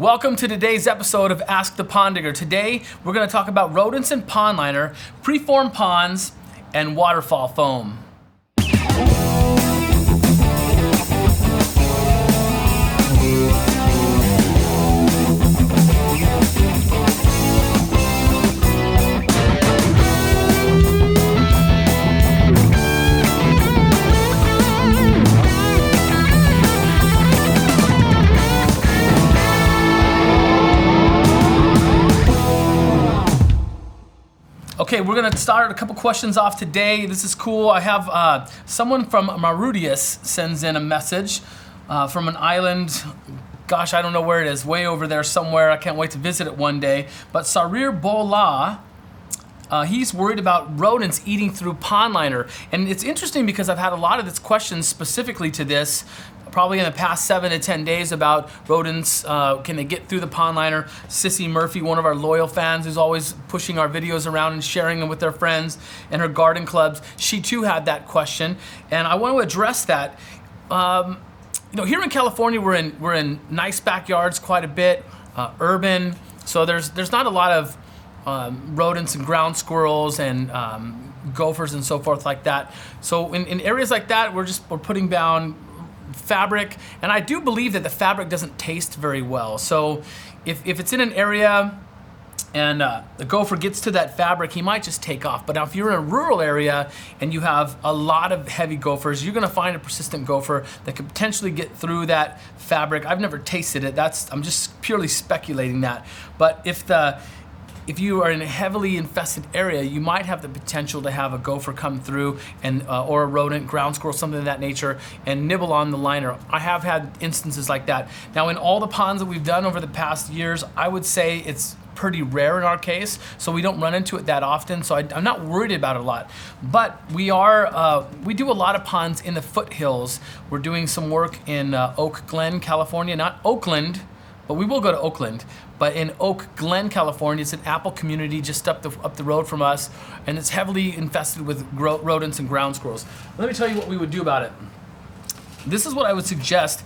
Welcome to today's episode of Ask the Pond Digger. Today, we're going to talk about rodents and pond liner, preformed ponds, and waterfall foam. Okay, we're going to start a couple questions off today. This is cool. I have someone from Mauritius sends in a message from an island. Gosh, I don't know where it is. Way over there somewhere. I can't wait to visit it one day. But Sarir Bola, he's worried about rodents eating through pond liner. And it's interesting because I've had a lot of these questions specifically to this probably in the past 7 to 10 days about rodents. Can they get through the pond liner? Sissy Murphy, one of our loyal fans who's always pushing our videos around and sharing them with their friends and her garden clubs, she too had that question. And I want to address that. Here in California, we're in nice backyards quite a bit, urban. So there's not a lot of rodents and ground squirrels and gophers and so forth like that. So in areas like that, we're putting down fabric, and I do believe that the fabric doesn't taste very well. So if it's in an area and the gopher gets to that fabric, he might just take off. But now if you're in a rural area and you have a lot of heavy gophers, you're gonna find a persistent gopher that could potentially get through that fabric. I've never tasted it. I'm just purely speculating that. But if you are in a heavily infested area, you might have the potential to have a gopher come through and or a rodent, ground squirrel, something of that nature, and nibble on the liner. I have had instances like that. Now, in all the ponds that we've done over the past years, I would say it's pretty rare in our case, so we don't run into it that often, so I'm not worried about it a lot. But we do a lot of ponds in the foothills. We're doing some work in Oak Glen, California, not Oakland, but we will go to Oakland. But in Oak Glen, California, it's an apple community just up the road from us, and it's heavily infested with rodents and ground squirrels. Let me tell you what we would do about it. This is what I would suggest.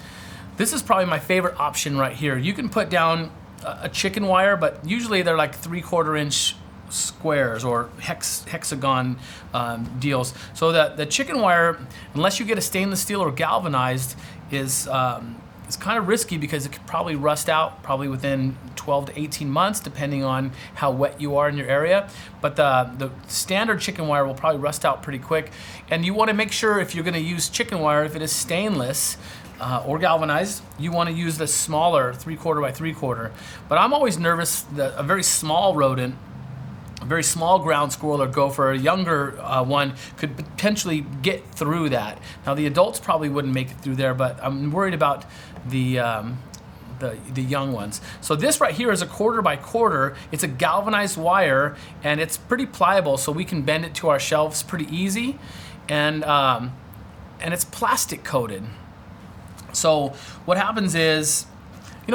This is probably my favorite option right here. You can put down a chicken wire, but usually they're like 3/4 inch squares or hexagon deals. So that the chicken wire, unless you get a stainless steel or galvanized, is it's kind of risky because it could probably rust out probably within 12 to 18 months, depending on how wet you are in your area. But the standard chicken wire will probably rust out pretty quick. And you want to make sure if you're going to use chicken wire, if it is stainless or galvanized, you want to use the smaller 3/4 by 3/4. But I'm always nervous that a very small rodent, a very small ground squirrel or gopher, a younger one, could potentially get through that. Now the adults probably wouldn't make it through there, but I'm worried about the young ones. So this right here is a 1/4 by 1/4. It's a galvanized wire, and it's pretty pliable, so we can bend it to our shelves pretty easy, and it's plastic coated. So what happens is,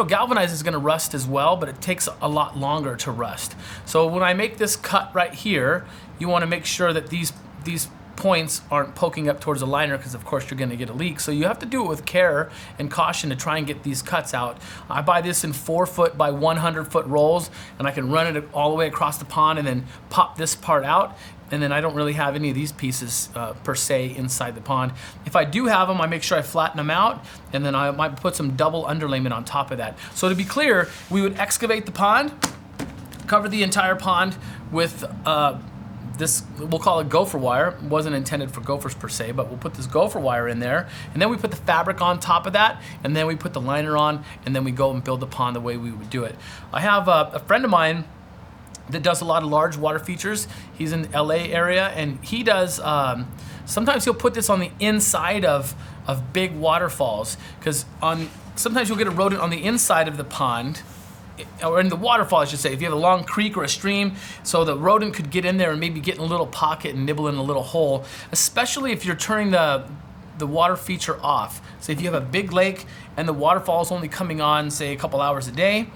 galvanized is going to rust as well, but it takes a lot longer to rust. So when I make this cut right here, you want to make sure that these points aren't poking up towards the liner, because of course you're going to get a leak. So you have to do it with care and caution to try and get these cuts out. I buy this in 4-foot by 100-foot rolls, and I can run it all the way across the pond and then pop this part out. And then I don't really have any of these pieces per se inside the pond. If I do have them, I make sure I flatten them out, and then I might put some double underlayment on top of that. So to be clear, we would excavate the pond, cover the entire pond with this, we'll call it gopher wire. It wasn't intended for gophers per se, but we'll put this gopher wire in there, and then we put the fabric on top of that, and then we put the liner on, and then we go and build the pond the way we would do it. I have a friend of mine that does a lot of large water features. He's in the LA area, and he does, sometimes he'll put this on the inside of big waterfalls, because sometimes you'll get a rodent on the inside of the pond, or in the waterfall, I should say, if you have a long creek or a stream, so the rodent could get in there and maybe get in a little pocket and nibble in a little hole, especially if you're turning the water feature off. So if you have a big lake and the waterfall is only coming on, say, a couple hours a day,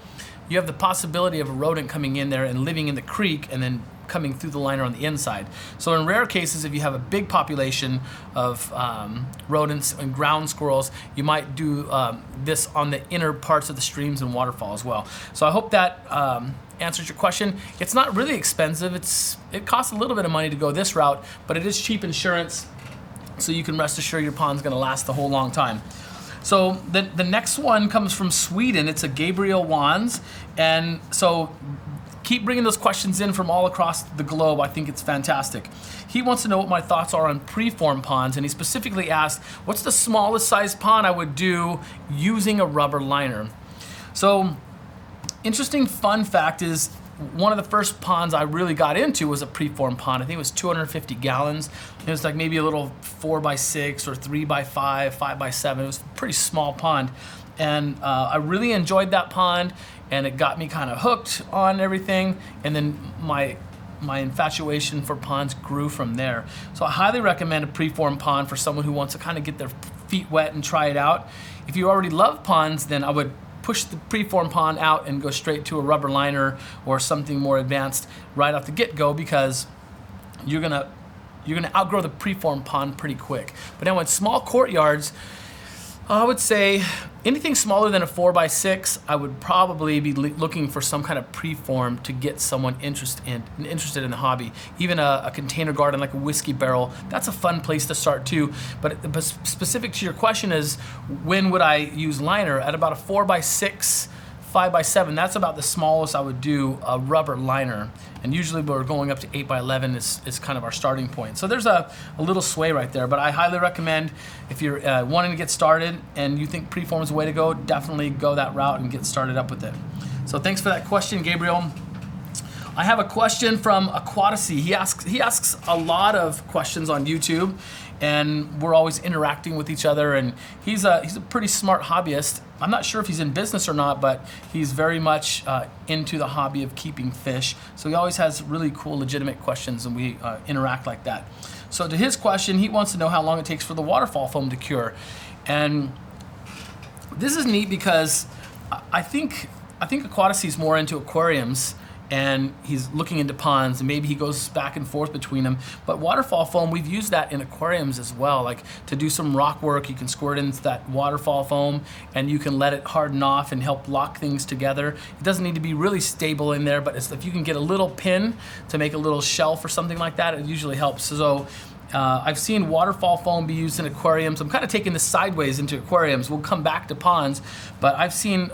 you have the possibility of a rodent coming in there and living in the creek and then coming through the liner on the inside. So in rare cases, if you have a big population of rodents and ground squirrels, you might do this on the inner parts of the streams and waterfall as well. So I hope that answers your question. It's not really expensive. It costs a little bit of money to go this route, but it is cheap insurance, so you can rest assured your pond's gonna last the whole long time. So the next one comes from Sweden. It's a Gabriel Wands, and so keep bringing those questions in from all across the globe. I think it's fantastic. He wants to know what my thoughts are on preformed ponds, and he specifically asked, what's the smallest size pond I would do using a rubber liner? So interesting fun fact is, one of the first ponds I really got into was a preformed pond. I think it was 250 gallons. It was like maybe a little 4x6 or 3x5, 5x7. It was a pretty small pond. And I really enjoyed that pond, and it got me kind of hooked on everything. And then my infatuation for ponds grew from there. So I highly recommend a preformed pond for someone who wants to kind of get their feet wet and try it out. If you already love ponds, then I would push the preformed pond out and go straight to a rubber liner or something more advanced right off the get-go, because you're gonna outgrow the preformed pond pretty quick. But now in small courtyards, I would say anything smaller than a 4x6, I would probably be looking for some kind of preform to get someone interested in the hobby. Even a container garden like a whiskey barrel, that's a fun place to start too. But specific to your question is, when would I use liner? At about a 4x6, 5x7, that's about the smallest I would do a rubber liner. And usually we're going up to 8x11 is kind of our starting point. So there's a little sway right there, but I highly recommend, if you're wanting to get started and you think preform is the way to go, definitely go that route and get started up with it. So thanks for that question, Gabriel. I have a question from Aquaticy. He asks a lot of questions on YouTube, and we're always interacting with each other, and he's a pretty smart hobbyist. I'm not sure if he's in business or not, but he's very much into the hobby of keeping fish. So he always has really cool, legitimate questions, and we interact like that. So to his question, he wants to know how long it takes for the waterfall foam to cure. And this is neat because I think Aquaticy is more into aquariums, and he's looking into ponds, and maybe he goes back and forth between them. But waterfall foam, we've used that in aquariums as well. Like to do some rock work, you can squirt into that waterfall foam and you can let it harden off and help lock things together. It doesn't need to be really stable in there, but if you can get a little pin to make a little shelf or something like that, it usually helps. So I've seen waterfall foam be used in aquariums. I'm kind of taking this sideways into aquariums. We'll come back to ponds, but I've seen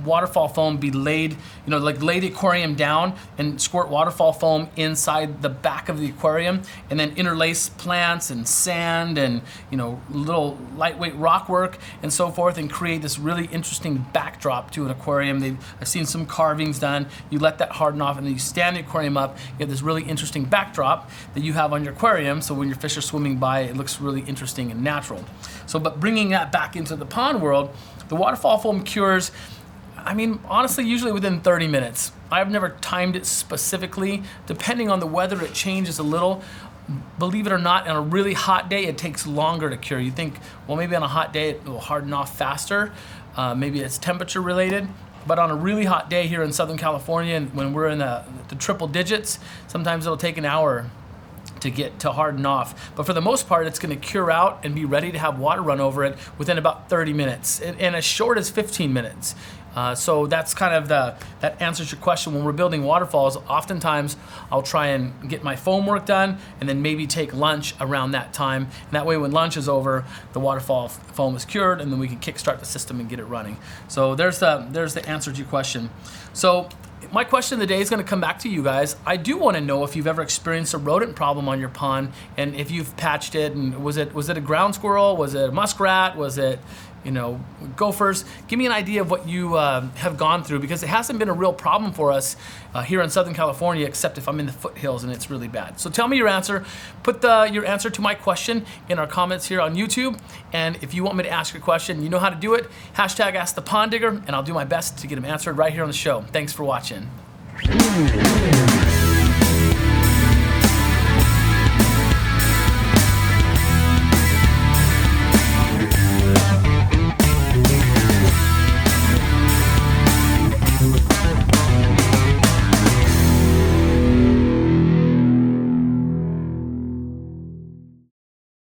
waterfall foam be laid, like lay the aquarium down and squirt waterfall foam inside the back of the aquarium, and then interlace plants and sand and little lightweight rock work and so forth, and create this really interesting backdrop to an aquarium. I've seen some carvings done. You let that harden off, and then you stand the aquarium up. You have this really interesting backdrop that you have on your aquarium. So when your fish are swimming by, it looks really interesting and natural. So, but bringing that back into the pond world, the waterfall foam cures, honestly, usually within 30 minutes. I've never timed it specifically. Depending on the weather, it changes a little. Believe it or not, on a really hot day, it takes longer to cure. You think, well, maybe on a hot day, it will harden off faster. Maybe it's temperature related. But on a really hot day here in Southern California, and when we're in the triple digits, sometimes it'll take an hour to get to harden off. But for the most part, it's gonna cure out and be ready to have water run over it within about 30 minutes, and as short as 15 minutes. So that's kind of that answers your question. When we're building waterfalls, oftentimes I'll try and get my foam work done and then maybe take lunch around that time. And that way when lunch is over, the waterfall foam is cured, and then we can kickstart the system and get it running. So there's the answer to your question. So my question of the day is going to come back to you guys. I do want to know if you've ever experienced a rodent problem on your pond, and if you've patched it, and was it a ground squirrel? Was it a muskrat? Was it gophers? Give me an idea of what you have gone through, because it hasn't been a real problem for us here in Southern California, except if I'm in the foothills and it's really bad. So tell me your answer. Put your answer to my question in our comments here on YouTube. And if you want me to ask your question, you know how to do it. Hashtag #AskThePondDigger, and I'll do my best to get them answered right here on the show. Thanks for watching.